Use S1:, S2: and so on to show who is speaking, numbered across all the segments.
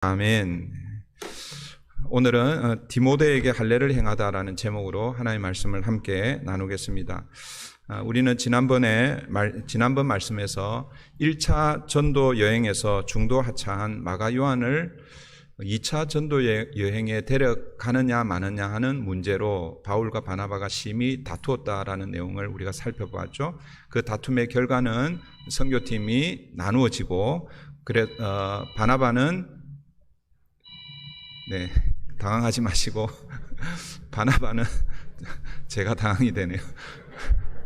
S1: 아멘. 오늘은 디모데에게 할례를 행하다라는 제목으로 하나님의 말씀을 함께 나누겠습니다. 우리는 지난번 말씀에서 1차 전도 여행에서 중도 하차한 마가 요한을 2차 전도 여행에 데려가느냐 마느냐 하는 문제로 바울과 바나바가 심히 다투었다라는 내용을 우리가 살펴보았죠. 그 다툼의 결과는 선교팀이 나누어지고 바나바는 당황하지 마시고 바나바는 제가 당황이 되네요.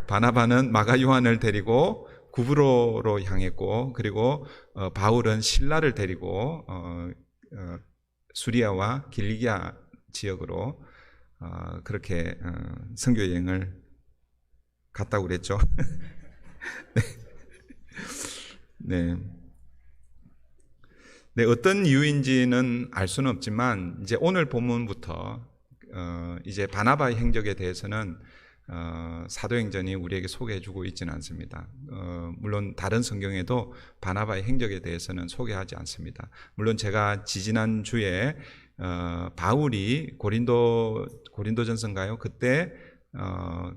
S1: 바나바는 마가 요한을 데리고 구브로로 향했고, 그리고 바울은 실라를 데리고 수리아와 길리기아 지역으로 그렇게 선교 여행을 갔다고 그랬죠. 네, 어떤 이유인지는 알 수는 없지만 이제 오늘 본문부터 이제 바나바의 행적에 대해서는 사도행전이 우리에게 소개해주고 있지는 않습니다. 물론 다른 성경에도 바나바의 행적에 대해서는 소개하지 않습니다. 물론 제가 지지난 주에 바울이 고린도전서인가요? 그때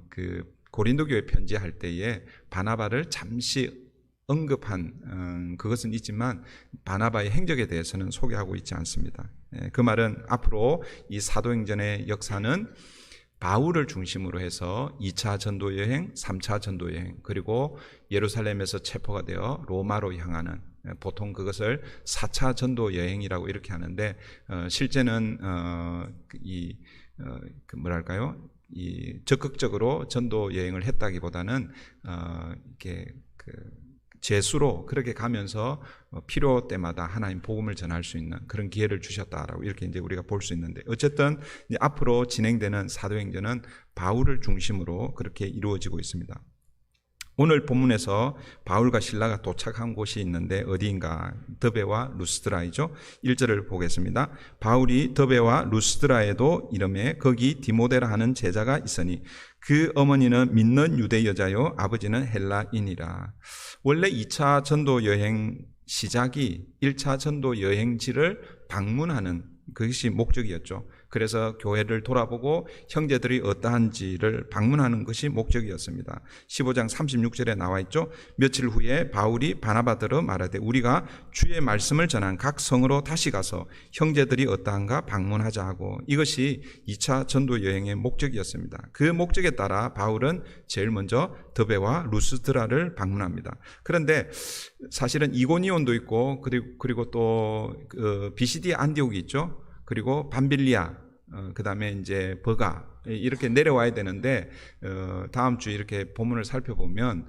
S1: 그 고린도 교회 편지할 때에 바나바를 잠시 언급한 그것은 있지만 바나바의 행적에 대해서는 소개하고 있지 않습니다. 그 말은 앞으로 이 사도행전의 역사는 바울을 중심으로 해서 2차 전도 여행, 3차 전도 여행, 그리고 예루살렘에서 체포가 되어 로마로 향하는, 보통 그것을 4차 전도 여행이라고 이렇게 하는데 실제는 적극적으로 전도 여행을 했다기보다는 이렇게 제수로 그렇게 가면서 필요 때마다 하나님 복음을 전할 수 있는 그런 기회를 주셨다라고 이렇게 이제 우리가 볼 수 있는데, 어쨌든 이제 앞으로 진행되는 사도행전은 바울을 중심으로 그렇게 이루어지고 있습니다. 오늘 본문에서 바울과 실라가 도착한 곳이 있는데 어디인가? 더베와 루스드라이죠. 1절을 보겠습니다. 바울이 더베와 루스드라에도 이름에 거기 디모데라 하는 제자가 있으니 그 어머니는 믿는 유대 여자요 아버지는 헬라인이라. 원래 2차 전도 여행 시작이 1차 전도 여행지를 방문하는 그것이 목적이었죠. 그래서 교회를 돌아보고 형제들이 어떠한지를 방문하는 것이 목적이었습니다. 15장 36절에 나와 있죠. 며칠 후에 바울이 바나바더러 말하되 우리가 주의 말씀을 전한 각 성으로 다시 가서 형제들이 어떠한가 방문하자 하고, 이것이 2차 전도 여행의 목적이었습니다. 그 목적에 따라 바울은 제일 먼저 더베와 루스드라를 방문합니다. 그런데 사실은 이고니온도 있고 그리고 또 비시디 안디옥이 있죠. 그리고 밤빌리아, 그 다음에 이제 버가, 이렇게 내려와야 되는데, 다음 주 이렇게 본문을 살펴보면,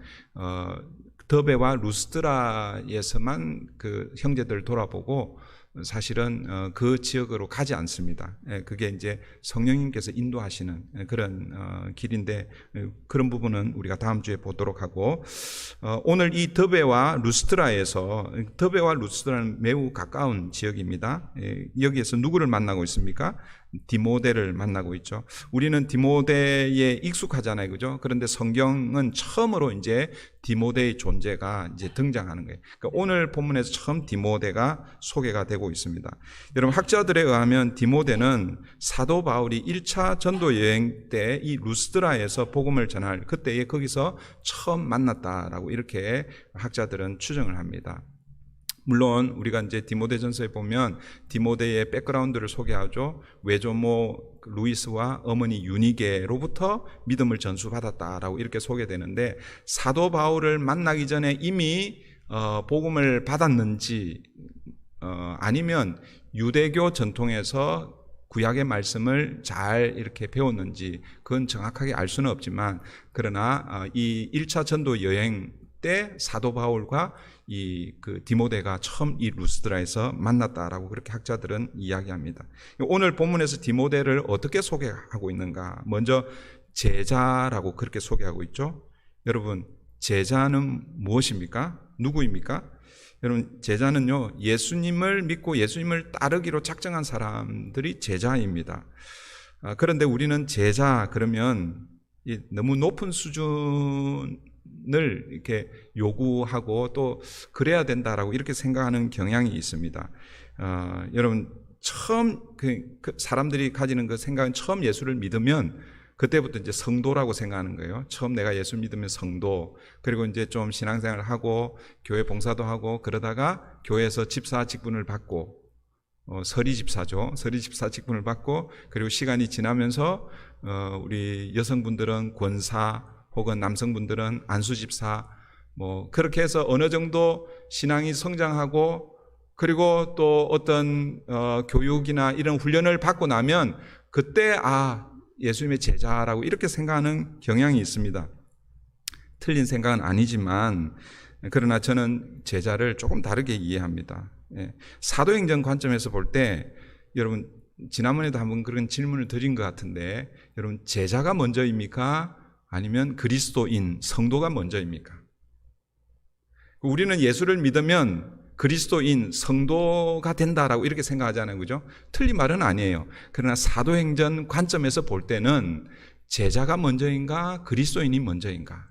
S1: 더베와 루스드라에서만 그 형제들 돌아보고, 사실은 그 지역으로 가지 않습니다. 그게 이제 성령님께서 인도하시는 그런 길인데, 그런 부분은 우리가 다음 주에 보도록 하고, 오늘 이 더베와 루스드라는 매우 가까운 지역입니다. 여기에서 누구를 만나고 있습니까? 디모데를 만나고 있죠. 우리는 디모데에 익숙하잖아요, 그죠? 그런데 성경은 처음으로 이제 디모데의 존재가 이제 등장하는 거예요. 그러니까 오늘 본문에서 처음 디모데가 소개가 되고 있습니다. 여러분, 학자들에 의하면 디모데는 사도 바울이 1차 전도 여행 때 이 루스드라에서 복음을 전할 그때에 거기서 처음 만났다라고 이렇게 학자들은 추정을 합니다. 물론 우리가 이제 디모데전서에 보면 디모데의 백그라운드를 소개하죠. 외조모 루이스와 어머니 유니게로부터 믿음을 전수받았다라고 이렇게 소개되는데, 사도 바울을 만나기 전에 이미 복음을 받았는지 아니면 유대교 전통에서 구약의 말씀을 잘 이렇게 배웠는지 그건 정확하게 알 수는 없지만, 그러나 이 1차 전도 여행 때 사도 바울과 그 디모데가 처음 이 루스드라에서 만났다라고 그렇게 학자들은 이야기합니다. 오늘 본문에서 디모데를 어떻게 소개하고 있는가? 먼저 제자라고 그렇게 소개하고 있죠. 여러분, 제자는 무엇입니까? 누구입니까? 여러분, 제자는요, 예수님을 믿고 예수님을 따르기로 작정한 사람들이 제자입니다. 그런데 우리는 제자 그러면 너무 높은 수준 을 이렇게 요구하고 또 그래야 된다라고 이렇게 생각하는 경향이 있습니다. 여러분 처음 그 사람들이 가지는 그 생각은 처음 예수를 믿으면 그때부터 이제 성도라고 생각하는 거예요. 처음 내가 예수 믿으면 성도, 그리고 이제 좀 신앙생활을 하고 교회 봉사도 하고 그러다가 교회에서 집사 직분을 받고 서리 집사죠. 서리 집사 직분을 받고 그리고 시간이 지나면서 우리 여성분들은 권사 혹은 남성분들은 안수 집사 뭐 그렇게 해서 어느 정도 신앙이 성장하고 그리고 또 어떤 교육이나 이런 훈련을 받고 나면 그때 예수님의 제자라고 이렇게 생각하는 경향이 있습니다. 틀린 생각은 아니지만 그러나 저는 제자를 조금 다르게 이해합니다. 사도행전 관점에서 볼 때 여러분 지난번에도 한번 그런 질문을 드린 것 같은데 여러분 제자가 먼저입니까? 아니면 그리스도인, 성도가 먼저입니까? 우리는 예수를 믿으면 그리스도인, 성도가 된다라고 이렇게 생각하잖아요. 그죠? 틀린 말은 아니에요. 그러나 사도행전 관점에서 볼 때는 제자가 먼저인가, 그리스도인이 먼저인가?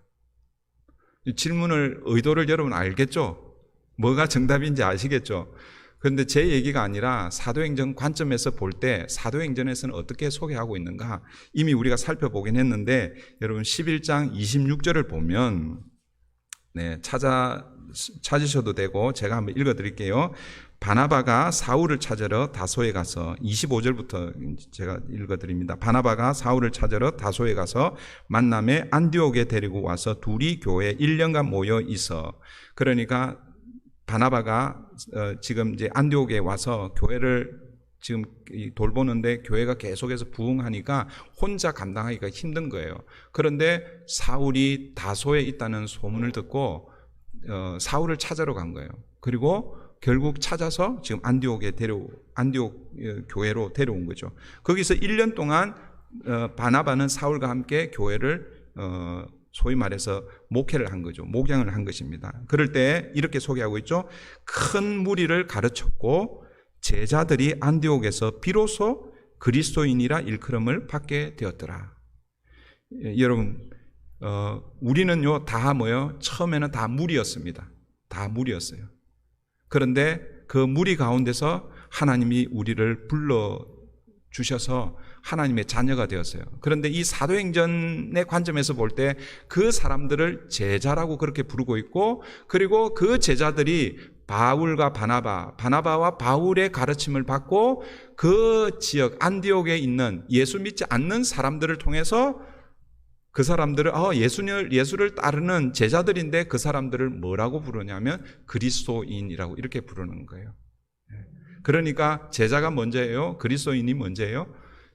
S1: 질문을, 의도를 여러분 알겠죠? 뭐가 정답인지 아시겠죠? 그런데 제 얘기가 아니라 사도행전 관점에서 볼 때 사도행전에서는 어떻게 소개하고 있는가? 이미 우리가 살펴보긴 했는데 여러분 11장 26절을 보면 찾으셔도 되고 제가 한번 읽어드릴게요. 바나바가 사울을 찾으러 다소에 가서 25절부터 제가 읽어드립니다. 바나바가 사울을 찾으러 다소에 가서 만남에 안디옥에 데리고 와서 둘이 교회에 1년간 모여 있어. 그러니까 바나바가 지금 이제 안디옥에 와서 교회를 지금 돌보는데 교회가 계속해서 부흥하니까 혼자 감당하기가 힘든 거예요. 그런데 사울이 다소에 있다는 소문을 듣고 사울을 찾으러 간 거예요. 그리고 결국 찾아서 지금 안디옥 교회로 데려온 거죠. 거기서 1년 동안 바나바는 사울과 함께 교회를 소위 말해서 목회를 한 거죠. 목양을 한 것입니다. 그럴 때 이렇게 소개하고 있죠. 큰 무리를 가르쳤고 제자들이 안디옥에서 비로소 그리스도인이라 일컬음을 받게 되었더라. 여러분 우리는요 다 뭐요? 처음에는 다 무리였습니다. 다 무리였어요. 그런데 그 무리 가운데서 하나님이 우리를 불러 주셔서 하나님의 자녀가 되었어요. 그런데 이 사도행전의 관점에서 볼 때 그 사람들을 제자라고 그렇게 부르고 있고 그리고 그 제자들이 바울과 바나바와 바울의 가르침을 받고 그 지역 안디옥에 있는 예수 믿지 않는 사람들을 통해서 그 사람들을 예수를 따르는 제자들인데 그 사람들을 뭐라고 부르냐면 그리스도인이라고 이렇게 부르는 거예요. 그러니까 제자가 먼저예요? 그리스도인이 먼저예요?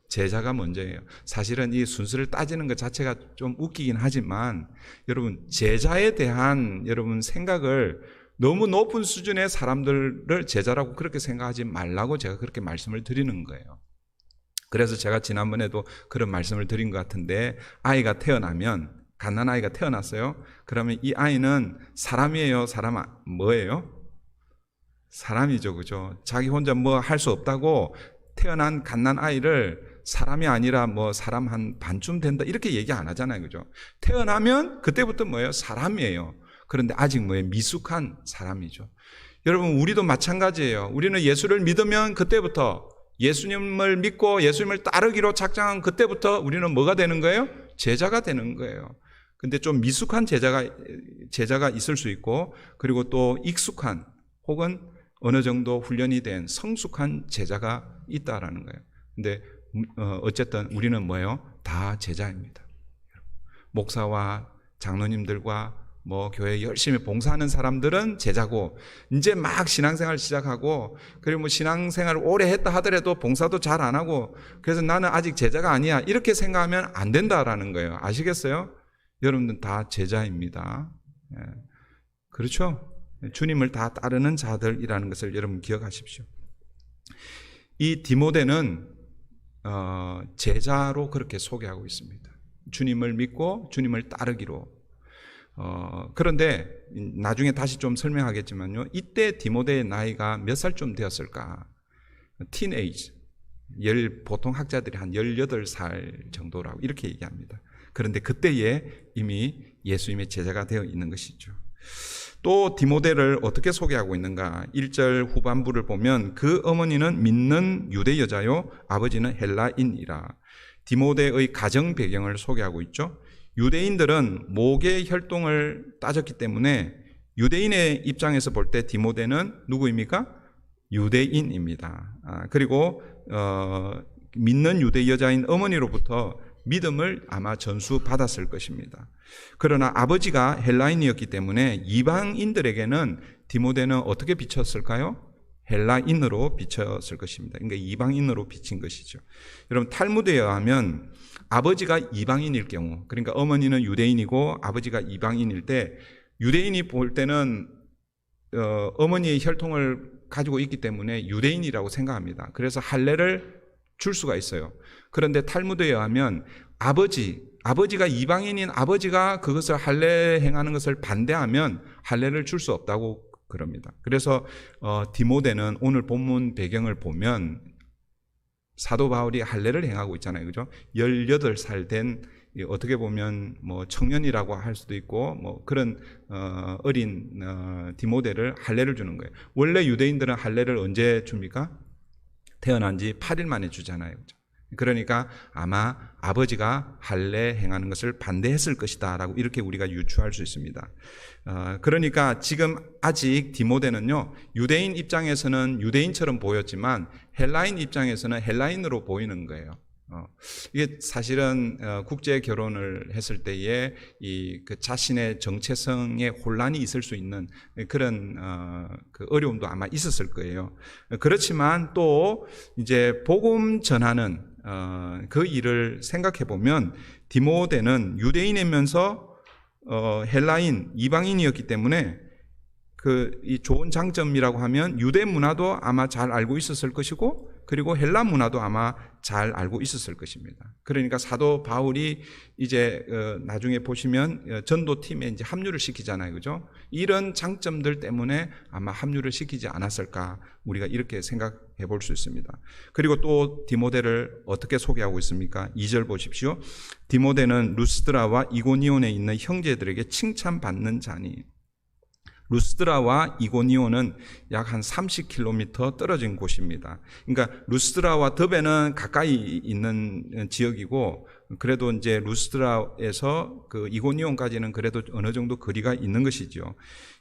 S1: 제자가 먼저예요. 사실은 이 순서를 따지는 것 자체가 좀 웃기긴 하지만 여러분 제자에 대한 여러분 생각을 너무 높은 수준의 사람들을 제자라고 그렇게 생각하지 말라고 제가 그렇게 말씀을 드리는 거예요. 그래서 제가 지난번에도 그런 말씀을 드린 것 같은데 아이가 태어나면 갓난아이가 태어났어요. 그러면 이 아이는 사람이에요? 뭐예요? 사람이죠. 그죠? 자기 혼자 뭐 할 수 없다고 태어난 갓난아이를 사람이 아니라 뭐 사람 한 반쯤 된다 이렇게 얘기 안 하잖아요. 그죠? 태어나면 그때부터 뭐예요? 사람이에요. 그런데 아직 뭐예요? 미숙한 사람이죠. 여러분 우리도 마찬가지예요. 우리는 예수를 믿으면 그때부터 예수님을 믿고 예수님을 따르기로 작정한 그때부터 우리는 뭐가 되는 거예요? 제자가 되는 거예요. 근데 좀 미숙한 제자가 있을 수 있고 그리고 또 익숙한 혹은 어느 정도 훈련이 된 성숙한 제자가 있다라는 거예요. 근데 어쨌든 우리는 뭐예요? 다 제자입니다. 목사와 장로님들과 뭐 교회 열심히 봉사하는 사람들은 제자고 이제 막 신앙생활 시작하고 그리고 뭐 신앙생활 오래 했다 하더라도 봉사도 잘 안 하고 그래서 나는 아직 제자가 아니야 이렇게 생각하면 안 된다라는 거예요. 아시겠어요? 여러분들 다 제자입니다. 그렇죠? 주님을 다 따르는 자들이라는 것을 여러분 기억하십시오. 이 디모데는 제자로 그렇게 소개하고 있습니다. 주님을 믿고 주님을 따르기로. 그런데 나중에 다시 좀 설명하겠지만요. 이때 디모데의 나이가 몇 살쯤 되었을까? 티네이지. 보통 학자들이 한 18살 정도라고 이렇게 얘기합니다. 그런데 그때에 이미 예수님의 제자가 되어 있는 것이죠. 또 디모데를 어떻게 소개하고 있는가? 1절 후반부를 보면 그 어머니는 믿는 유대 여자요 아버지는 헬라인이라. 디모데의 가정 배경을 소개하고 있죠. 유대인들은 목의 혈통을 따졌기 때문에 유대인의 입장에서 볼 때 디모데는 누구입니까? 유대인입니다. 그리고 믿는 유대 여자인 어머니로부터 믿음을 아마 전수받았을 것입니다. 그러나 아버지가 헬라인이었기 때문에 이방인들에게는 디모데는 어떻게 비쳤을까요? 헬라인으로 비쳤을 것입니다. 그러니까 이방인으로 비친 것이죠. 여러분 탈무드에 의하면 아버지가 이방인일 경우, 그러니까 어머니는 유대인이고 아버지가 이방인일 때 유대인이 볼 때는 어머니의 혈통을 가지고 있기 때문에 유대인이라고 생각합니다. 그래서 할례를 줄 수가 있어요. 그런데 탈무드에 의하면 아버지가 이방인인 아버지가 그것을 할례 행하는 것을 반대하면 할례를 줄 수 없다고 그럽니다. 그래서 디모데는 오늘 본문 배경을 보면 사도 바울이 할례를 행하고 있잖아요. 그죠? 18살 된 어떻게 보면 뭐 청년이라고 할 수도 있고 뭐 그런 어린 디모데를 할례를 주는 거예요. 원래 유대인들은 할례를 언제 줍니까? 태어난 지 8일 만에 주잖아요. 그죠? 그러니까 아마 아버지가 할례 행하는 것을 반대했을 것이다 라고 이렇게 우리가 유추할 수 있습니다. 그러니까 지금 아직 디모데는요, 유대인 입장에서는 유대인처럼 보였지만 헬라인 입장에서는 헬라인으로 보이는 거예요. 이게 사실은 국제 결혼을 했을 때에 그 자신의 정체성에 혼란이 있을 수 있는 그런 그 어려움도 아마 있었을 거예요. 그렇지만 또 이제 복음 전하는 그 일을 생각해 보면 디모데는 유대인이면서 헬라인 이방인이었기 때문에 이 좋은 장점이라고 하면 유대 문화도 아마 잘 알고 있었을 것이고 그리고 헬라 문화도 아마 잘 알고 있었을 것입니다. 그러니까 사도 바울이 이제 나중에 보시면 전도팀에 이제 합류를 시키잖아요. 그죠? 이런 장점들 때문에 아마 합류를 시키지 않았을까 우리가 이렇게 생각해 볼 수 있습니다. 그리고 또 디모데를 어떻게 소개하고 있습니까? 2절 보십시오. 디모데는 루스드라와 이고니온에 있는 형제들에게 칭찬받는 자니. 루스드라와 이고니온은 약 한 30km 떨어진 곳입니다. 그러니까 루스드라와 더베는 가까이 있는 지역이고, 그래도 이제 루스드라에서 그 이고니온까지는 그래도 어느 정도 거리가 있는 것이죠.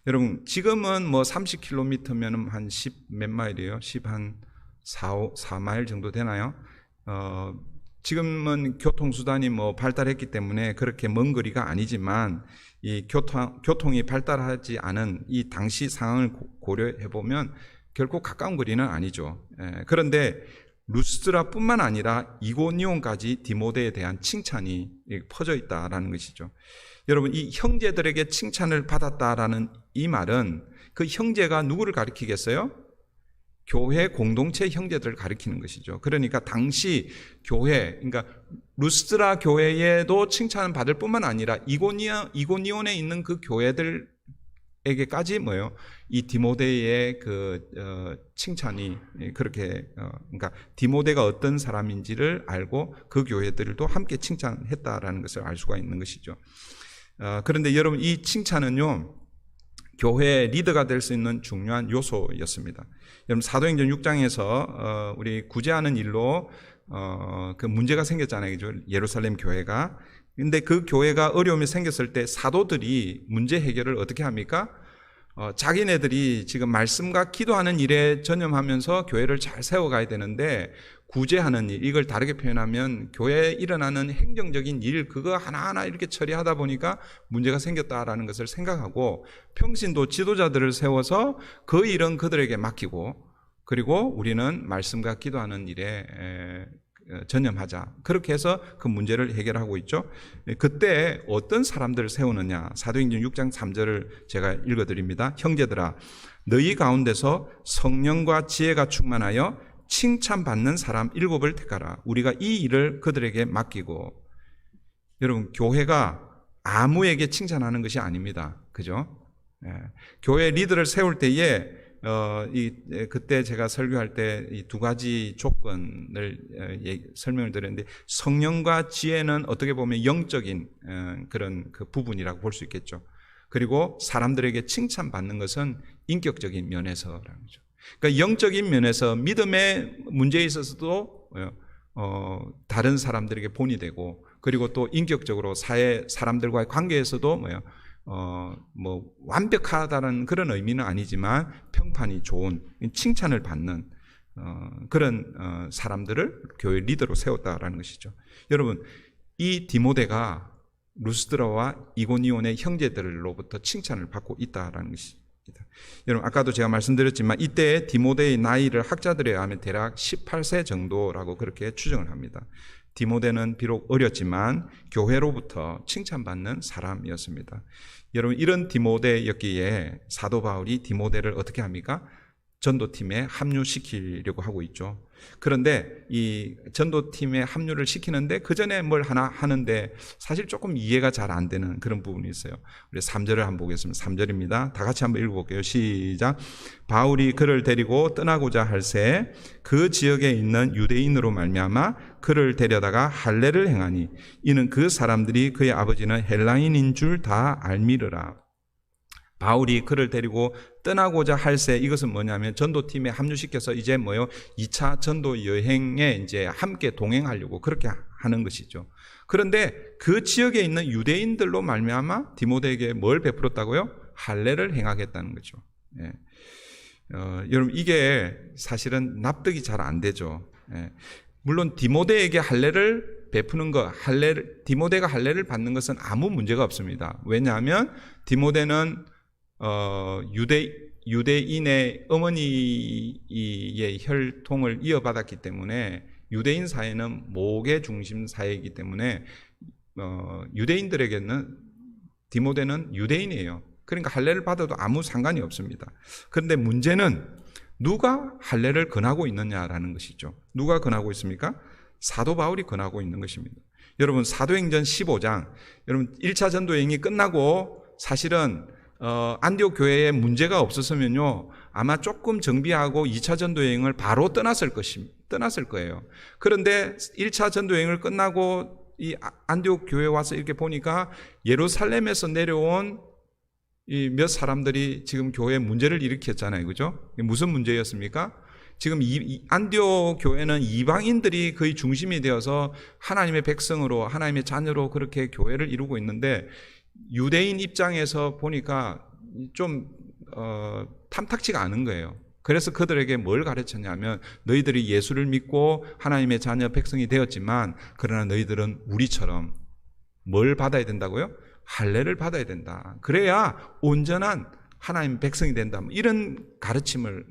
S1: 여러분, 지금은 뭐 30km면은 한 10 몇 마일이에요? 10 한 4마일 정도 되나요? 지금은 교통수단이 뭐 발달했기 때문에 그렇게 먼 거리가 아니지만, 이 교통이 발달하지 않은 이 당시 상황을 고려해 보면 결코 가까운 거리는 아니죠. 그런데 루스드라뿐만 아니라 이고니온까지 디모데에 대한 칭찬이 퍼져 있다라는 것이죠. 여러분, 이 형제들에게 칭찬을 받았다라는 이 말은 그 형제가 누구를 가리키겠어요? 교회 공동체 형제들을 가리키는 것이죠. 그러니까 당시 교회, 그러니까 루스드라 교회에도 칭찬을 받을 뿐만 아니라 이고니온에 있는 그 교회들에게까지 뭐예요? 이 디모데의 그 칭찬이 그렇게 그러니까 디모데가 어떤 사람인지를 알고 그 교회들도 함께 칭찬했다라는 것을 알 수가 있는 것이죠. 그런데 여러분, 이 칭찬은요, 교회의 리더가 될 수 있는 중요한 요소였습니다. 여러분, 사도행전 6장에서 우리 구제하는 일로 그 문제가 생겼잖아요. 그죠? 예루살렘 교회가. 근데 그 교회가 어려움이 생겼을 때 사도들이 문제 해결을 어떻게 합니까? 자기네들이 지금 말씀과 기도하는 일에 전념하면서 교회를 잘 세워가야 되는데, 구제하는 일, 이걸 다르게 표현하면 교회에 일어나는 행정적인 일, 그거 하나하나 이렇게 처리하다 보니까 문제가 생겼다라는 것을 생각하고, 평신도 지도자들을 세워서 그 일은 그들에게 맡기고, 그리고 우리는 말씀과 기도하는 일에 전념하자. 그렇게 해서 그 문제를 해결하고 있죠. 그때 어떤 사람들을 세우느냐. 사도행전 6장 3절을 제가 읽어드립니다. 형제들아, 너희 가운데서 성령과 지혜가 충만하여 칭찬받는 사람 7을 택하라. 우리가 이 일을 그들에게 맡기고. 여러분, 교회가 아무에게 칭찬하는 것이 아닙니다. 그죠? 교회 리더를 세울 때에 그때 제가 설교할 때 이 두 가지 조건을 설명을 드렸는데, 성령과 지혜는 어떻게 보면 영적인 그런 그 부분이라고 볼 수 있겠죠. 그리고 사람들에게 칭찬받는 것은 인격적인 면에서라는 거죠. 그러니까 영적인 면에서 믿음의 문제에 있어서도 다른 사람들에게 본이 되고, 그리고 또 인격적으로 사회 사람들과의 관계에서도 뭐 완벽하다는 그런 의미는 아니지만 평판이 좋은, 칭찬을 받는 그런 사람들을 교회 리더로 세웠다라는 것이죠. 여러분, 이 디모데가 루스드라와 이고니온의 형제들로부터 칭찬을 받고 있다라는 것입니다. 여러분, 아까도 제가 말씀드렸지만 이때 디모데의 나이를 학자들에 의하면 대략 18세 정도라고 그렇게 추정을 합니다. 디모데는 비록 어렸지만 교회로부터 칭찬받는 사람이었습니다. 여러분, 이런 디모데였기에 사도 바울이 디모데를 어떻게 합니까? 전도팀에 합류시키려고 하고 있죠. 그런데 이 전도팀에 합류를 시키는데 그 전에 뭘 하나 하는데 사실 조금 이해가 잘 안 되는 그런 부분이 있어요. 우리 3절을 한번 보겠습니다. 3절입니다. 다 같이 한번 읽어볼게요. 시작. 바울이 그를 데리고 떠나고자 할새 그 지역에 있는 유대인으로 말미암아 그를 데려다가 할례를 행하니 이는 그 사람들이 그의 아버지는 헬라인인 줄 다 알미르라. 바울이 그를 데리고 떠나고자 할새, 이것은 뭐냐면 전도팀에 합류시켜서 이제 2차 전도 여행에 이제 함께 동행하려고 그렇게 하는 것이죠. 그런데 그 지역에 있는 유대인들로 말미암아 디모데에게 뭘 베풀었다고요? 할례를 행하겠다는 거죠. 예. 여러분, 이게 사실은 납득이 잘 안 되죠. 예. 물론 디모데에게 할례를 베푸는 것, 디모데가 할례를 받는 것은 아무 문제가 없습니다. 왜냐하면 디모데는 유대인의 어머니의 혈통을 이어받았기 때문에, 유대인 사회는 모계 중심 사회이기 때문에 유대인들에게는 디모데는 유대인이에요. 그러니까 할례를 받아도 아무 상관이 없습니다. 그런데 문제는 누가 할례를 권하고 있느냐라는 것이죠. 누가 권하고 있습니까? 사도 바울이 권하고 있는 것입니다. 여러분, 사도행전 15장, 여러분 1차 전도여행이 끝나고 사실은 안디옥 교회에 문제가 없었으면요, 아마 조금 정비하고 2차 전도여행을 바로 떠났을 거예요. 그런데 1차 전도여행을 끝나고 이 안디옥 교회에 와서 이렇게 보니까 예루살렘에서 내려온 이 몇 사람들이 지금 교회에 문제를 일으켰잖아요. 그죠? 무슨 문제였습니까? 지금 안디옥 교회는 이방인들이 거의 중심이 되어서 하나님의 백성으로, 하나님의 자녀로 그렇게 교회를 이루고 있는데, 유대인 입장에서 보니까 좀 탐탁지가 않은 거예요. 그래서 그들에게 뭘 가르쳤냐면, 너희들이 예수를 믿고 하나님의 자녀 백성이 되었지만 그러나 너희들은 우리처럼 뭘 받아야 된다고요? 할례를 받아야 된다. 그래야 온전한 하나님 백성이 된다. 이런 가르침을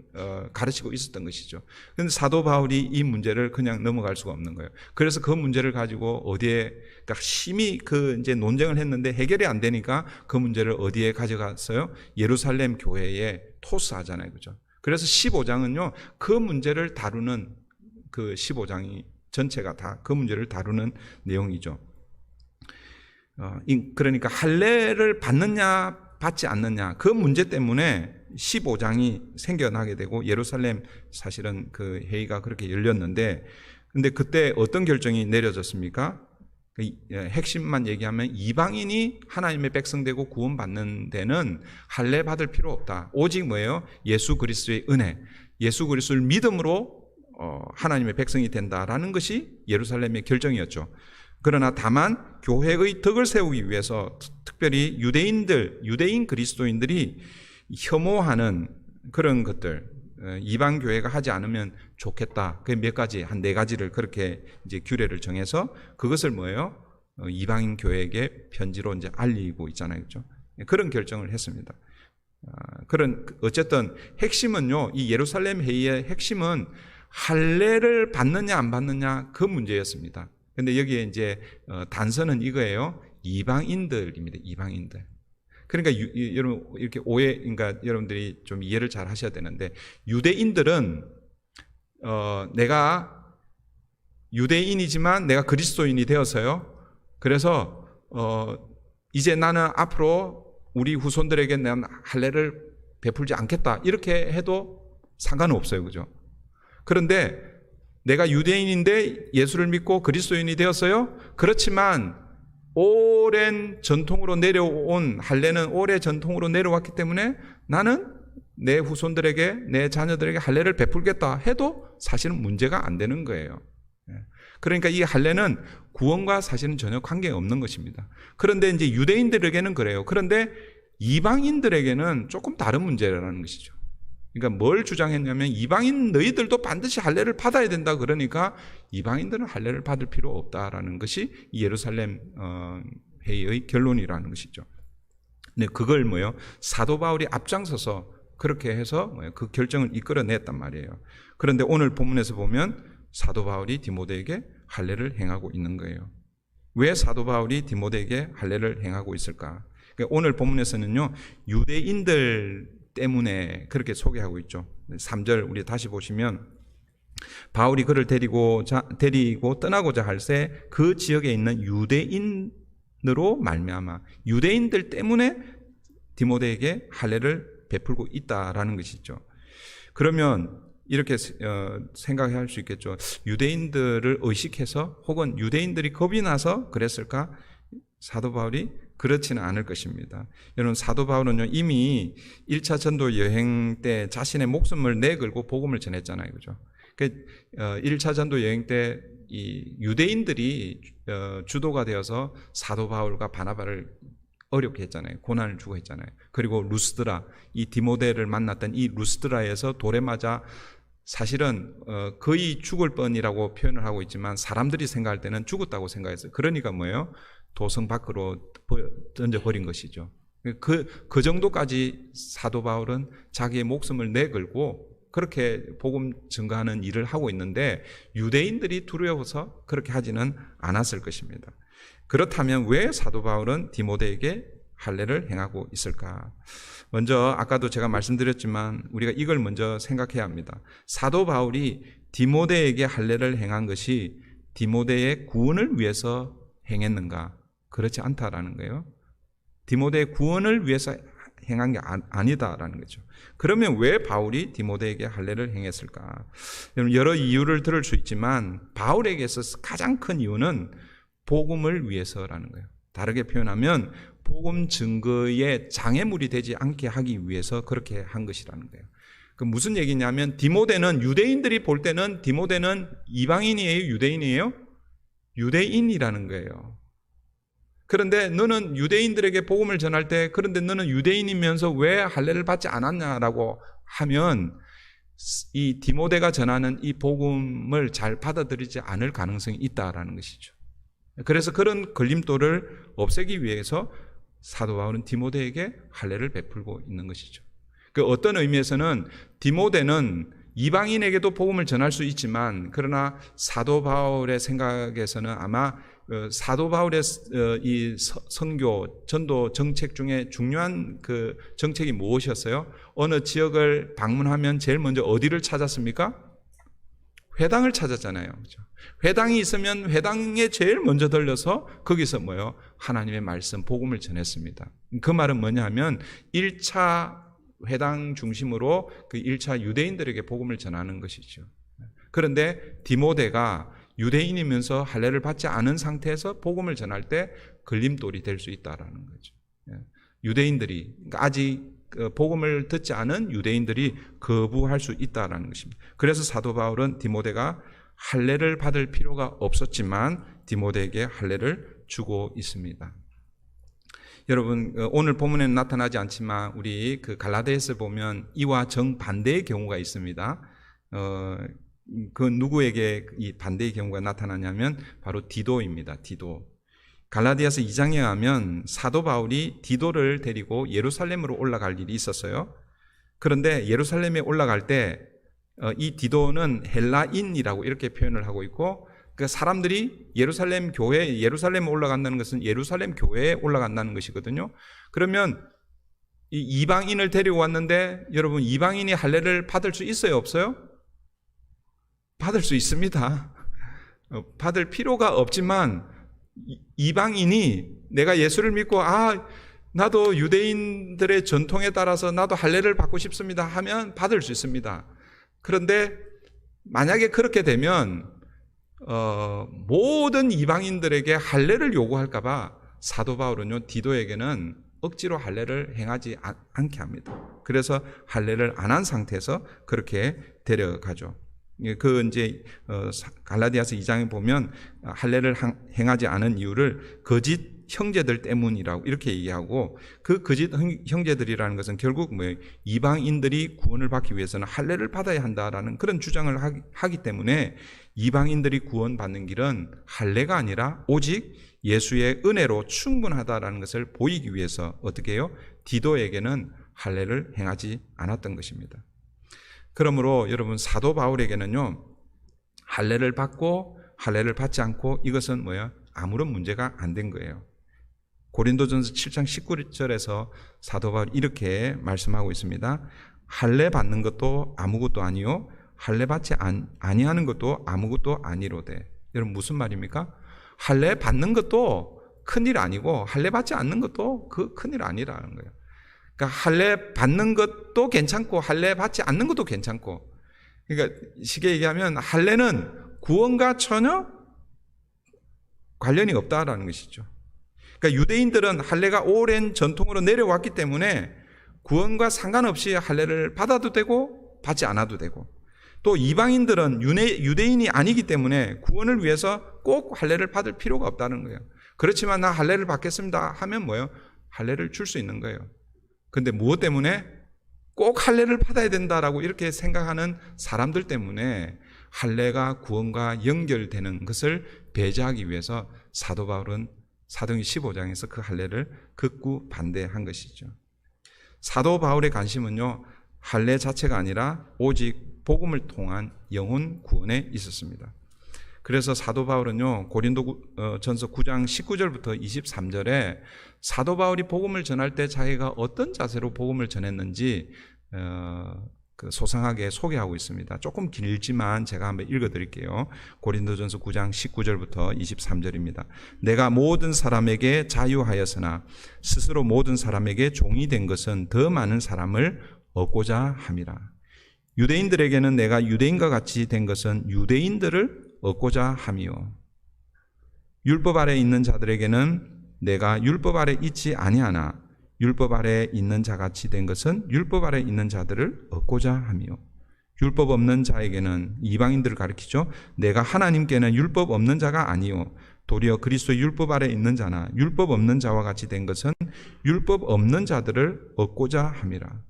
S1: 가르치고 있었던 것이죠. 그런데 사도 바울이 이 문제를 그냥 넘어갈 수가 없는 거예요. 그래서 그 문제를 가지고 그러니까 심히 이제 논쟁을 했는데 해결이 안 되니까 그 문제를 어디에 가져갔어요? 예루살렘 교회에 토스하잖아요. 그죠? 그래서 15장은요, 그 문제를 다루는, 그 15장이 전체가 다 그 문제를 다루는 내용이죠. 그러니까 할례를 받느냐 받지 않느냐, 그 문제 때문에 15장이 생겨나게 되고 예루살렘 사실은 그 회의가 그렇게 열렸는데, 근데 그때 어떤 결정이 내려졌습니까? 핵심만 얘기하면 이방인이 하나님의 백성 되고 구원받는 데는 할례 받을 필요 없다. 오직 뭐예요? 예수 그리스도의 은혜, 예수 그리스도를 믿음으로 하나님의 백성이 된다라는 것이 예루살렘의 결정이었죠. 그러나 다만 교회의 덕을 세우기 위해서 특별히 유대인 그리스도인들이 혐오하는 그런 것들, 이방 교회가 하지 않으면 좋겠다. 그 몇 가지, 한 4가지를 그렇게 이제 규례를 정해서 그것을 뭐예요? 이방인 교회에게 편지로 이제 알리고 있잖아요. 그렇죠? 그런 결정을 했습니다. 어쨌든 핵심은요, 이 예루살렘 회의의 핵심은 할례를 받느냐 안 받느냐 그 문제였습니다. 근데 여기에 이제 단서는 이거예요. 이방인들입니다. 이방인들. 그러니까 여러분 이렇게 그러니까 여러분들이 좀 이해를 잘 하셔야 되는데, 유대인들은 내가 유대인이지만 내가 그리스도인이 되어서요, 그래서 이제 나는 앞으로 우리 후손들에게 난 할례를 베풀지 않겠다, 이렇게 해도 상관은 없어요. 그죠? 그런데 내가 유대인인데 예수를 믿고 그리스도인이 되었어요. 그렇지만 오랜 전통으로 내려온 할례는 오래 전통으로 내려왔기 때문에 나는 내 후손들에게 내 자녀들에게 할례를 베풀겠다 해도 사실은 문제가 안 되는 거예요. 그러니까 이 할례는 구원과 사실은 전혀 관계없는 것입니다. 그런데 이제 유대인들에게는 그래요. 그런데 이방인들에게는 조금 다른 문제라는 것이죠. 그러니까 뭘 주장했냐면 이방인 너희들도 반드시 할례를 받아야 된다. 그러니까 이방인들은 할례를 받을 필요 없다라는 것이 이 예루살렘 회의의 결론이라는 것이죠. 근데 그걸 사도 바울이 앞장서서 그렇게 해서 그 결정을 이끌어냈단 말이에요. 그런데 오늘 본문에서 보면 사도 바울이 디모데에게 할례를 행하고 있는 거예요. 왜 사도 바울이 디모데에게 할례를 행하고 있을까? 그러니까 오늘 본문에서는요, 유대인들 때문에 그렇게 소개하고 있죠. 3절 우리 다시 보시면 바울이 그를 데리고 떠나고자 할새 그 지역에 있는 유대인으로 말미암아 유대인들 때문에 디모데에게 할례를 베풀고 있다라는 것이죠. 그러면 이렇게 생각할 수 있겠죠. 유대인들을 의식해서 혹은 유대인들이 겁이 나서 그랬을까? 사도 바울이 그렇지는 않을 것입니다. 여러분, 사도 바울은요, 이미 1차 전도 여행 때 자신의 목숨을 내걸고 복음을 전했잖아요. 그죠? 1차 전도 여행 때 이 유대인들이 주도가 되어서 사도 바울과 바나바를 어렵게 했잖아요. 고난을 주고 했잖아요. 그리고 루스드라, 이 디모데를 만났던 이 루스드라에서 돌에 맞아 사실은 거의 죽을 뻔이라고 표현을 하고 있지만 사람들이 생각할 때는 죽었다고 생각했어요. 그러니까 도성 밖으로 던져버린 것이죠. 그 정도까지 사도 바울은 자기의 목숨을 내걸고 그렇게 복음 증거하는 일을 하고 있는데 유대인들이 두려워서 그렇게 하지는 않았을 것입니다. 그렇다면 왜 사도 바울은 디모데에게 할례를 행하고 있을까? 먼저 아까도 제가 말씀드렸지만 우리가 이걸 먼저 생각해야 합니다. 사도 바울이 디모데에게 할례를 행한 것이 디모데의 구원을 위해서 행했는가? 그렇지 않다라는 거예요. 디모데의 구원을 위해서 행한 게 아니다라는 거죠. 그러면 왜 바울이 디모데에게 할례를 행했을까? 여러 이유를 들을 수 있지만 바울에게 있어서 가장 큰 이유는 복음을 위해서라는 거예요. 다르게 표현하면 복음 증거의 장애물이 되지 않게 하기 위해서 그렇게 한 것이라는 거예요. 그 무슨 얘기냐면 디모데는 유대인들이 볼 때는 디모데는 이방인이에요? 유대인이에요? 유대인이라는 거예요. 그런데 너는 유대인들에게 복음을 전할 때 그런데 너는 유대인이면서 왜 할례를 받지 않았냐라고 하면 이 디모데가 전하는 이 복음을 잘 받아들이지 않을 가능성이 있다라는 것이죠. 그래서 그런 걸림돌을 없애기 위해서 사도 바울은 디모데에게 할례를 베풀고 있는 것이죠. 그 어떤 의미에서는 디모데는 이방인에게도 복음을 전할 수 있지만 그러나 사도 바울의 생각에서는 아마 사도 바울의 이 선교 전도 정책 중에 중요한 그 정책이 무엇이었어요? 어느 지역을 방문하면 제일 먼저 어디를 찾았습니까? 회당을 찾았잖아요. 그렇죠? 회당이 있으면 회당에 제일 먼저 들려서 거기서 하나님의 말씀, 복음을 전했습니다. 그 말은 뭐냐 하면 1차 회당 중심으로 그 1차 유대인들에게 복음을 전하는 것이죠. 그런데 디모데가 유대인이면서 할례를 받지 않은 상태에서 복음을 전할 때 걸림돌이 될 수 있다라는 거죠. 유대인들이 아직 복음을 듣지 않은 유대인들이 거부할 수 있다라는 것입니다. 그래서 사도 바울은 디모데가 할례를 받을 필요가 없었지만 디모데에게 할례를 주고 있습니다. 여러분, 오늘 본문에는 나타나지 않지만 우리 그 갈라디아서 보면 이와 정반대의 경우가 있습니다. 그 누구에게 이 반대의 경우가 나타나냐면 바로 디도입니다. 디도. 갈라디아서 2장에 하면 사도 바울이 디도를 데리고 예루살렘으로 올라갈 일이 있었어요. 그런데 예루살렘에 올라갈 때 이 디도는 헬라인이라고 이렇게 표현을 하고 있고 그 사람들이 예루살렘에 올라간다는 것은 예루살렘 교회에 올라간다는 것이거든요. 그러면 이 이방인을 데리고 왔는데 여러분 이방인이 할례를 받을 수 있어요? 없어요? 받을 수 있습니다. 받을 필요가 없지만 이방인이 내가 예수를 믿고 나도 유대인들의 전통에 따라서 나도 할례를 받고 싶습니다 하면 받을 수 있습니다. 그런데 만약에 그렇게 되면 모든 이방인들에게 할례를 요구할까 봐 사도 바울은요, 디도에게는 억지로 할례를 행하지 않게 합니다. 그래서 할례를 안 한 상태에서 그렇게 데려가죠. 그 이제 갈라디아서 2장에 보면 할례를 행하지 않은 이유를 거짓 형제들 때문이라고 이렇게 얘기하고, 그 거짓 형제들이라는 것은 결국 뭐예요? 이방인들이 구원을 받기 위해서는 할례를 받아야 한다라는 그런 주장을 하기 때문에 이방인들이 구원받는 길은 할례가 아니라 오직 예수의 은혜로 충분하다라는 것을 보이기 위해서 어떻게 해요? 디도에게는 할례를 행하지 않았던 것입니다. 그러므로 여러분, 사도 바울에게는요, 할례를 받고 할례를 받지 않고 이것은 뭐야? 아무런 문제가 안 된 거예요. 고린도전서 7장 19절에서 사도 바울이 이렇게 말씀하고 있습니다. 할례 받는 것도 아무것도 아니요, 할례 받지 아니하는 것도 아무것도 아니로되. 여러분, 무슨 말입니까? 할례 받는 것도 큰일 아니고 할례 받지 않는 것도 그 큰일 아니라는 거예요. 그러니까 할례 받는 것도 괜찮고 할례 받지 않는 것도 괜찮고, 그러니까 쉽게 얘기하면 할례는 구원과 전혀 관련이 없다라는 것이죠. 그러니까 유대인들은 할례가 오랜 전통으로 내려왔기 때문에 구원과 상관없이 할례를 받아도 되고 받지 않아도 되고, 또 이방인들은 유대인이 아니기 때문에 구원을 위해서 꼭 할례를 받을 필요가 없다는 거예요. 그렇지만 나 할례를 받겠습니다 하면 뭐예요? 할례를 줄 수 있는 거예요. 근데 무엇 때문에? 꼭 할례를 받아야 된다라고 이렇게 생각하는 사람들 때문에 할례가 구원과 연결되는 것을 배제하기 위해서 사도 바울은 사도행전 15장에서 그 할례를 극구 반대한 것이죠. 사도 바울의 관심은요, 할례 자체가 아니라 오직 복음을 통한 영혼 구원에 있었습니다. 그래서 사도 바울은요, 고린도전서 9장 19절부터 23절에 사도 바울이 복음을 전할 때 자기가 어떤 자세로 복음을 전했는지 소상하게 소개하고 있습니다. 조금 길지만 제가 한번 읽어드릴게요. 고린도전서 9장 19절부터 23절입니다. 내가 모든 사람에게 자유하였으나 스스로 모든 사람에게 종이 된 것은 더 많은 사람을 얻고자 함이라. 유대인들에게는 내가 유대인과 같이 된 것은 유대인들을 얻고자 함이요, 율법 아래 있는 자들에게는 내가 율법 아래 있지 아니하나 율법 아래 있는 자같이 된 것은 율법 아래 있는 자들을 얻고자 함이요, 율법 없는 자에게는, 이방인들을 가리키죠, 내가 하나님께는 율법 없는 자가 아니요 도리어 그리스도 율법 아래 있는 자나 율법 없는 자와 같이 된 것은 율법 없는 자들을 얻고자 함이라.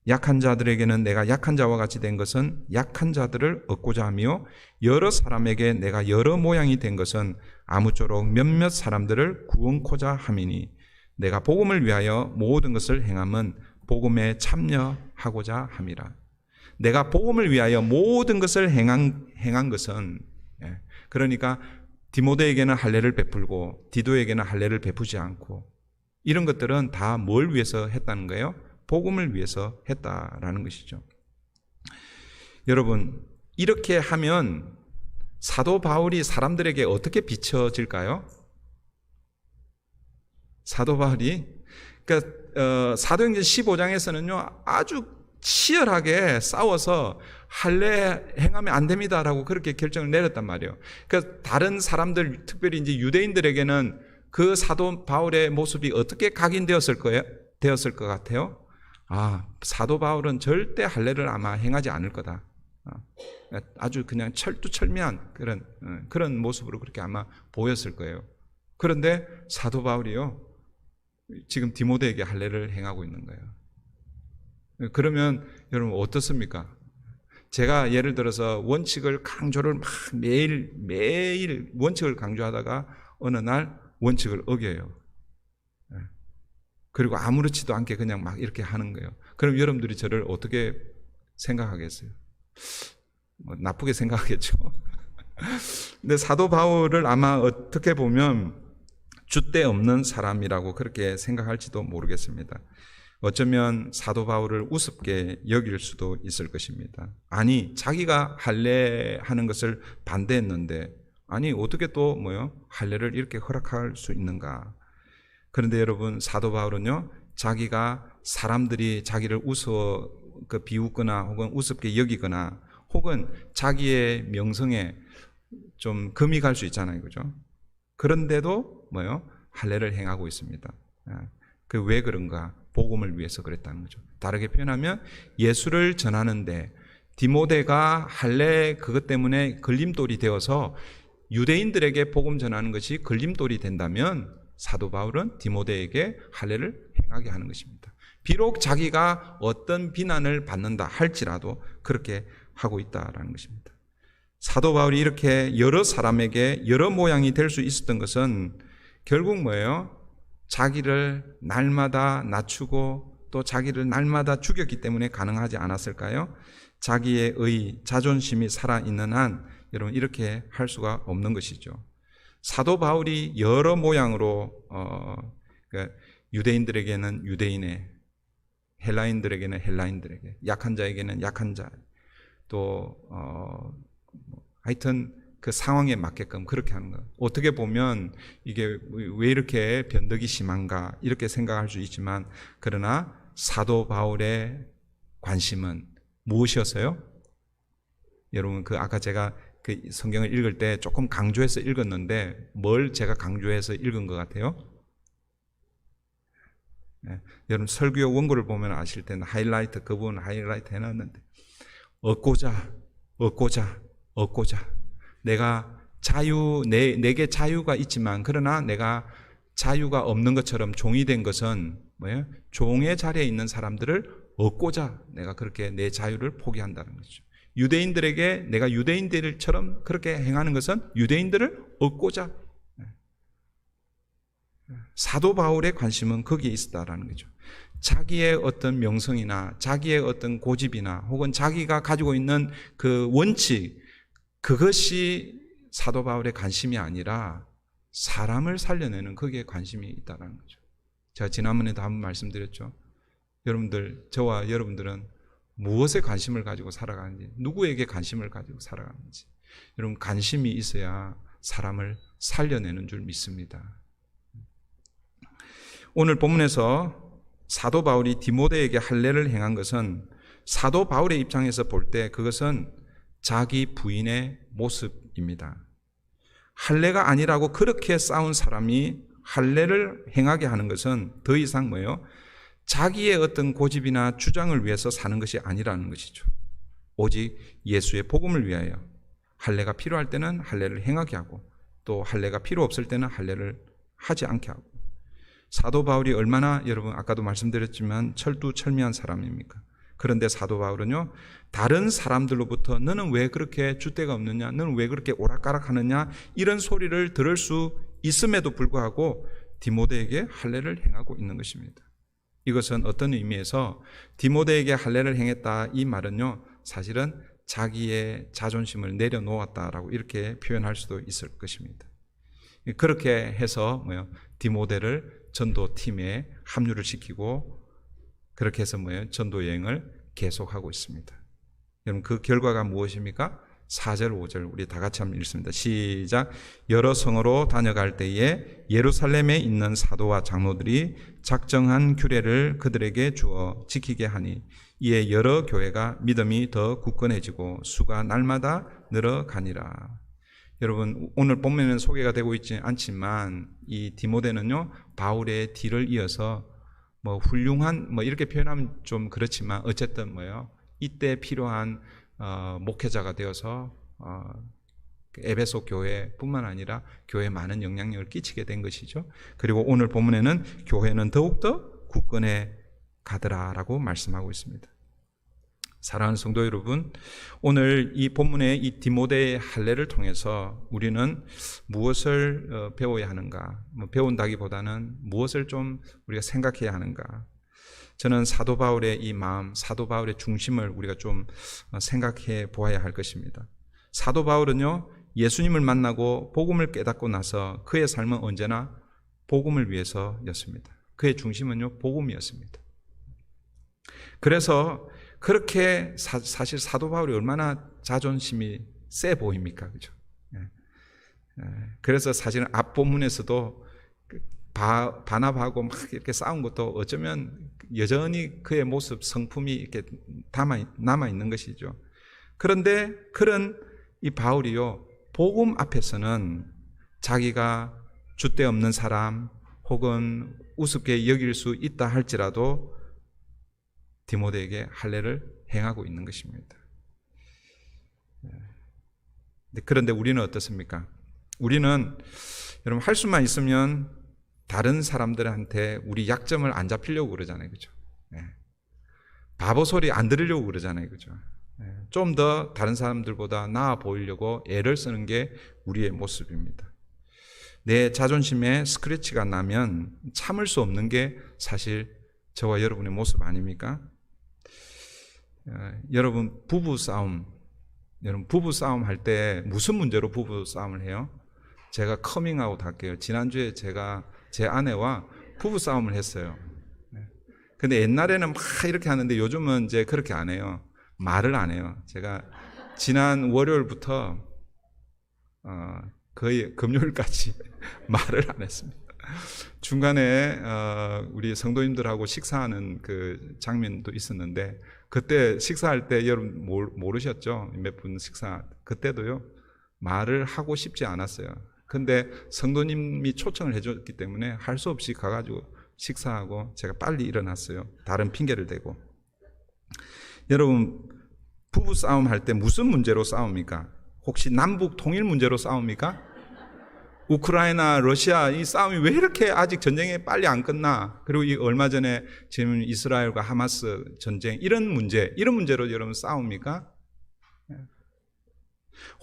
S1: 약한 자들에게는 내가 약한 자와 같이 된 것은 약한 자들을 얻고자 하며, 여러 사람에게 내가 여러 모양이 된 것은 아무쪼록 몇몇 사람들을 구원코자 함이니, 내가 복음을 위하여 모든 것을 행함은 복음에 참여하고자 함이라. 내가 복음을 위하여 모든 것을 행한 것은, 그러니까 디모데에게는 할례를 베풀고 디도에게는 할례를 베푸지 않고, 이런 것들은 다 뭘 위해서 했다는 거예요? 복음을 위해서 했다라는 것이죠. 여러분, 이렇게 하면 사도 바울이 사람들에게 어떻게 비춰질까요? 사도 바울이, 그러니까 사도행전 15장에서는요 아주 치열하게 싸워서 할례 행하면 안 됩니다라고 그렇게 결정을 내렸단 말이에요. 그러니까 다른 사람들, 특별히 이제 유대인들에게는 그 사도 바울의 모습이 어떻게 각인되었을 것 같아요? 사도 바울은 절대 할례를 아마 행하지 않을 거다. 아주 그냥 철두철미한 그런 모습으로 그렇게 아마 보였을 거예요. 그런데 사도 바울이요, 지금 디모데에게 할례를 행하고 있는 거예요. 그러면 여러분 어떻습니까? 제가 예를 들어서 원칙을 강조를 막 매일 원칙을 강조하다가 어느 날 원칙을 어겨요. 그리고 아무렇지도 않게 그냥 막 이렇게 하는 거예요. 그럼 여러분들이 저를 어떻게 생각하겠어요? 나쁘게 생각하겠죠. 근데 사도 바울을 아마 어떻게 보면 줏대 없는 사람이라고 그렇게 생각할지도 모르겠습니다. 어쩌면 사도 바울을 우습게 여길 수도 있을 것입니다. 아니, 자기가 할례하는 것을 반대했는데 어떻게 또 할례를 이렇게 허락할 수 있는가? 그런데 여러분, 사도 바울은요, 자기가 사람들이 자기를 비웃거나 혹은 우습게 여기거나 혹은 자기의 명성에 좀 금이 갈 수 있잖아요, 그죠? 그런데도 할례를 행하고 있습니다. 그 왜 그런가? 복음을 위해서 그랬다는 거죠. 다르게 표현하면 예수를 전하는데 디모데가 할례 그것 때문에 걸림돌이 되어서 유대인들에게 복음 전하는 것이 걸림돌이 된다면 사도 바울은 디모데에게 할례를 행하게 하는 것입니다. 비록 자기가 어떤 비난을 받는다 할지라도 그렇게 하고 있다라는 것입니다. 사도 바울이 이렇게 여러 사람에게 여러 모양이 될 수 있었던 것은 결국 뭐예요? 자기를 날마다 낮추고 또 자기를 날마다 죽였기 때문에 가능하지 않았을까요? 자기의 자존심이 살아있는 한 여러분 이렇게 할 수가 없는 것이죠. 사도 바울이 여러 모양으로 그러니까 유대인들에게는 유대인의, 헬라인들에게는 헬라인들에게, 약한 자에게는 약한 자, 또 하여튼 그 상황에 맞게끔 그렇게 하는 거예요. 어떻게 보면 이게 왜 이렇게 변덕이 심한가 이렇게 생각할 수 있지만 그러나 사도 바울의 관심은 무엇이었어요? 여러분 그 아까 제가 그 성경을 읽을 때 조금 강조해서 읽었는데 뭘 제가 강조해서 읽은 것 같아요? 네. 여러분 설교 원고를 보면 아실 때는 하이라이트 그 부분 하이라이트 해놨는데 얻고자 내가 내게 자유가 있지만 그러나 내가 자유가 없는 것처럼 종이 된 것은 뭐예요? 종의 자리에 있는 사람들을 얻고자 내가 그렇게 내 자유를 포기한다는 거죠. 유대인들에게 내가 유대인들처럼 그렇게 행하는 것은 유대인들을 얻고자. 사도 바울의 관심은 거기에 있었다라는 거죠. 자기의 어떤 명성이나 자기의 어떤 고집이나 혹은 자기가 가지고 있는 그 원칙 그것이 사도 바울의 관심이 아니라 사람을 살려내는 거기에 관심이 있다는 거죠. 제가 지난번에도 한번 말씀드렸죠. 여러분들, 저와 여러분들은 무엇에 관심을 가지고 살아가는지, 누구에게 관심을 가지고 살아가는지, 여러분 관심이 있어야 사람을 살려내는 줄 믿습니다. 오늘 본문에서 사도 바울이 디모데에게 할례를 행한 것은 사도 바울의 입장에서 볼 때 그것은 자기 부인의 모습입니다. 할례가 아니라고 그렇게 싸운 사람이 할례를 행하게 하는 것은 더 이상 뭐예요? 자기의 어떤 고집이나 주장을 위해서 사는 것이 아니라는 것이죠. 오직 예수의 복음을 위하여 할례가 필요할 때는 할례를 행하게 하고 또 할례가 필요 없을 때는 할례를 하지 않게 하고 사도 바울이 얼마나 여러분 아까도 말씀드렸지만 철두철미한 사람입니까? 그런데 사도 바울은요 다른 사람들로부터 너는 왜 그렇게 줏대가 없느냐, 너는 왜 그렇게 오락가락하느냐 이런 소리를 들을 수 있음에도 불구하고 디모데에게 할례를 행하고 있는 것입니다. 이것은 어떤 의미에서 디모데에게 할례를 행했다 이 말은요 사실은 자기의 자존심을 내려놓았다라고 이렇게 표현할 수도 있을 것입니다. 그렇게 해서 디모데를 전도팀에 합류를 시키고 그렇게 해서 전도 여행을 계속하고 있습니다. 여러분 그 결과가 무엇입니까? 4절 5절 우리 다 같이 한번 읽습니다. 시작. 여러 성으로 다녀갈 때에 예루살렘에 있는 사도와 장로들이 작정한 규례를 그들에게 주어 지키게 하니 이에 여러 교회가 믿음이 더 굳건해지고 수가 날마다 늘어가니라. 여러분 오늘 본문에는 소개가 되고 있지 않지만 이 디모데는요 바울의 뒤를 이어서 훌륭한 이렇게 표현하면 좀 그렇지만 어쨌든 이때 필요한 목회자가 되어서 에베소 교회뿐만 아니라 교회에 많은 영향력을 끼치게 된 것이죠. 그리고 오늘 본문에는 교회는 더욱더 굳건해 가더라라고 말씀하고 있습니다. 사랑하는 성도 여러분, 오늘 이 본문의 이 디모데의 할례를 통해서 우리는 무엇을 배워야 하는가? 배운다기보다는 무엇을 좀 우리가 생각해야 하는가? 저는 사도 바울의 이 마음, 사도 바울의 중심을 우리가 좀 생각해 보아야 할 것입니다. 사도 바울은요, 예수님을 만나고 복음을 깨닫고 나서 그의 삶은 언제나 복음을 위해서였습니다. 그의 중심은요, 복음이었습니다. 그래서 그렇게 사실 사도 바울이 얼마나 자존심이 세 보입니까? 그죠? 그래서 사실은 앞본문에서도 바나바하고 막 이렇게 싸운 것도 어쩌면 여전히 그의 모습, 성품이 이렇게 남아있는 것이죠. 그런데 그런 이 바울이요, 복음 앞에서는 자기가 줏대 없는 사람, 혹은 우습게 여길 수 있다 할지라도 디모데에게 할례를 행하고 있는 것입니다. 그런데 우리는 어떻습니까? 우리는 여러분 할 수만 있으면 다른 사람들한테 우리 약점을 안 잡히려고 그러잖아요. 그죠? 바보 소리 안 들으려고 그러잖아요. 그죠? 좀 더 다른 사람들보다 나아 보이려고 애를 쓰는 게 우리의 모습입니다. 내 자존심에 스크래치가 나면 참을 수 없는 게 사실 저와 여러분의 모습 아닙니까? 여러분 부부 싸움 할 때 무슨 문제로 부부 싸움을 해요? 제가 커밍아웃 할게요. 지난주에 제가 제 아내와 부부 싸움을 했어요. 근데 옛날에는 막 이렇게 하는데 요즘은 이제 그렇게 안 해요. 말을 안 해요. 제가 지난 월요일부터 거의 금요일까지 말을 안 했습니다. 중간에 우리 성도님들하고 식사하는 그 장면도 있었는데 그때 식사할 때 여러분 모르셨죠? 몇 분 식사 그때도요 말을 하고 싶지 않았어요. 근데 성도님이 초청을 해줬기 때문에 할 수 없이 가가지고 식사하고 제가 빨리 일어났어요. 다른 핑계를 대고. 여러분 부부 싸움 할 때 무슨 문제로 싸웁니까? 혹시 남북 통일 문제로 싸웁니까? 우크라이나, 러시아 이 싸움이 왜 이렇게 아직 전쟁이 빨리 안 끝나? 그리고 이 얼마 전에 지금 이스라엘과 하마스 전쟁 이런 문제로 여러분 싸웁니까?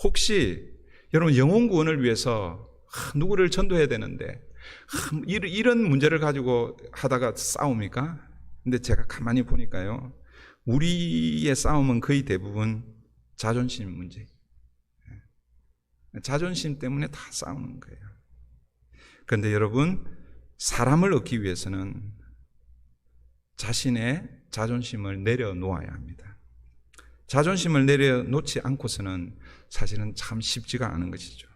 S1: 혹시 여러분 영혼 구원을 위해서 누구를 전도해야 되는데 이런 문제를 가지고 하다가 싸웁니까? 근데 제가 가만히 보니까요. 우리의 싸움은 거의 대부분 자존심 문제. 자존심 때문에 다 싸우는 거예요. 그런데 여러분, 사람을 얻기 위해서는 자신의 자존심을 내려놓아야 합니다. 자존심을 내려놓지 않고서는 사실은 참 쉽지가 않은 것이죠.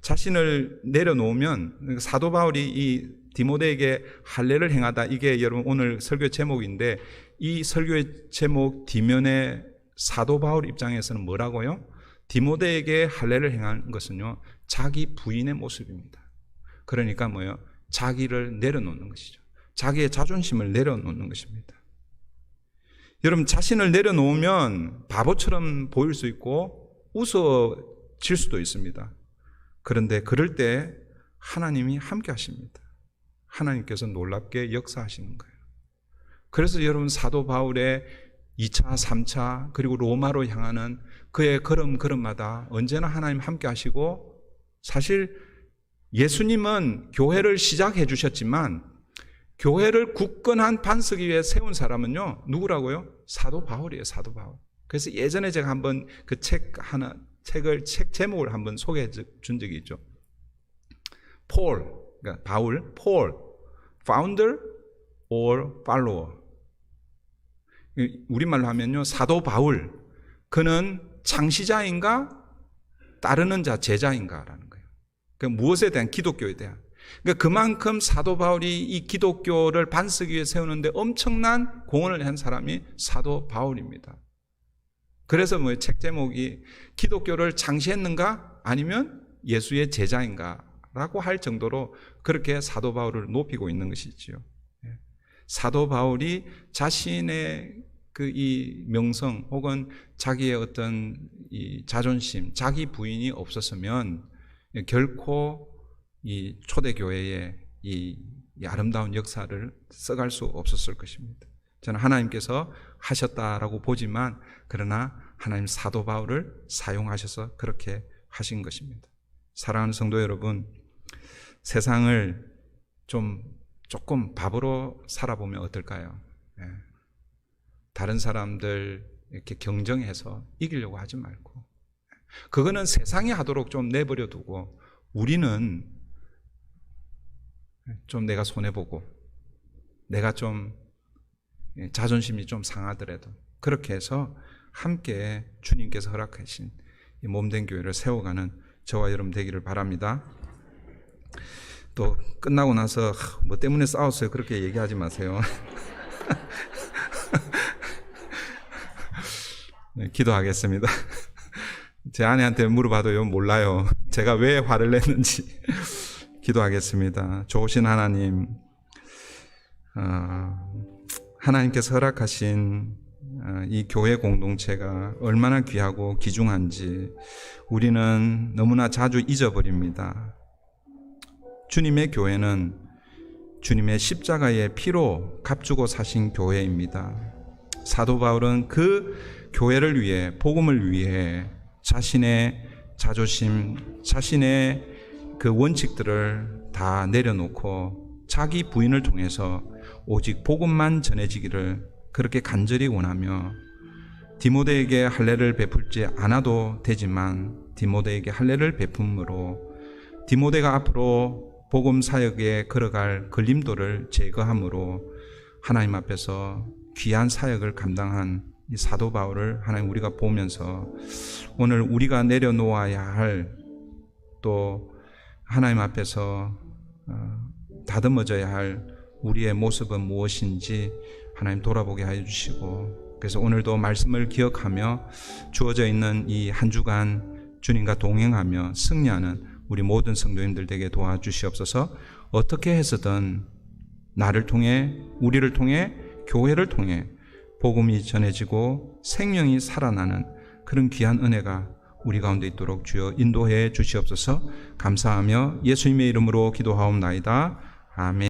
S1: 자신을 내려놓으면 사도 바울이 이 디모데에게 할례를 행하다 이게 여러분 오늘 설교 제목인데 이 설교의 제목 뒤면에 사도 바울 입장에서는 뭐라고요? 디모데에게 할례를 행한 것은요 자기 부인의 모습입니다. 그러니까 뭐요? 자기를 내려놓는 것이죠. 자기의 자존심을 내려놓는 것입니다. 여러분 자신을 내려놓으면 바보처럼 보일 수 있고 웃어질 수도 있습니다. 그런데 그럴 때 하나님이 함께 하십니다. 하나님께서 놀랍게 역사하시는 거예요. 그래서 여러분 사도 바울의 2차, 3차 그리고 로마로 향하는 그의 걸음걸음마다 언제나 하나님 함께 하시고 사실 예수님은 교회를 시작해 주셨지만 교회를 굳건한 반석 위에 세운 사람은요 누구라고요? 사도 바울이에요. 사도 바울. 그래서 예전에 제가 한번 그 책 제목을 한번 소개해 준 적이 있죠. 그러니까 바울, founder or follower. 우리말로 하면요, 사도 바울, 그는 창시자인가, 따르는 자, 제자인가라는 거예요. 그러니까 무엇에 대한? 기독교에 대한. 그러니까 그만큼 사도 바울이 이 기독교를 반석 위에 세우는데 엄청난 공헌을 한 사람이 사도 바울입니다. 그래서 뭐 책 제목이 기독교를 창시했는가 아니면 예수의 제자인가 라고 할 정도로 그렇게 사도 바울을 높이고 있는 것이지요. 사도 바울이 자신의 그 이 명성 혹은 자기의 어떤 이 자존심, 자기 부인이 없었으면 결코 이 초대교회의 이 아름다운 역사를 써갈 수 없었을 것입니다. 저는 하나님께서 하셨다라고 보지만 그러나 하나님 사도 바울을 사용하셔서 그렇게 하신 것입니다. 사랑하는 성도 여러분, 세상을 조금 바보로 살아보면 어떨까요? 다른 사람들 이렇게 경쟁해서 이기려고 하지 말고 그거는 세상이 하도록 좀 내버려 두고 우리는 좀 내가 손해보고 내가 좀 자존심이 좀 상하더라도 그렇게 해서 함께 주님께서 허락하신 이 몸된 교회를 세워가는 저와 여러분 되기를 바랍니다. 또 끝나고 나서 뭐 때문에 싸웠어요 그렇게 얘기하지 마세요. 네, 기도하겠습니다. 제 아내한테 물어봐도요 몰라요. 제가 왜 화를 냈는지 기도하겠습니다. 좋으신 하나님, 하나님께서 허락하신 이 교회 공동체가 얼마나 귀하고 귀중한지 우리는 너무나 자주 잊어버립니다. 주님의 교회는 주님의 십자가의 피로 값주고 사신 교회입니다. 사도 바울은 그 교회를 위해, 복음을 위해 자신의 자존심, 자신의 그 원칙들을 다 내려놓고 자기 부인을 통해서 오직 복음만 전해지기를 그렇게 간절히 원하며 디모데에게 할례를 베풀지 않아도 되지만 디모데에게 할례를 베품으로 디모데가 앞으로 복음 사역에 걸어갈 걸림돌을 제거함으로 하나님 앞에서 귀한 사역을 감당한 이 사도 바울을 하나님 우리가 보면서 오늘 우리가 내려놓아야 할, 또 하나님 앞에서 다듬어져야 할 우리의 모습은 무엇인지 하나님 돌아보게 하여 주시고, 그래서 오늘도 말씀을 기억하며 주어져 있는 이 한 주간 주님과 동행하며 승리하는 우리 모든 성도님들 되게 도와주시옵소서. 어떻게 해서든 나를 통해, 우리를 통해, 교회를 통해 복음이 전해지고 생명이 살아나는 그런 귀한 은혜가 우리 가운데 있도록 주여 인도해 주시옵소서. 감사하며 예수님의 이름으로 기도하옵나이다. 아멘.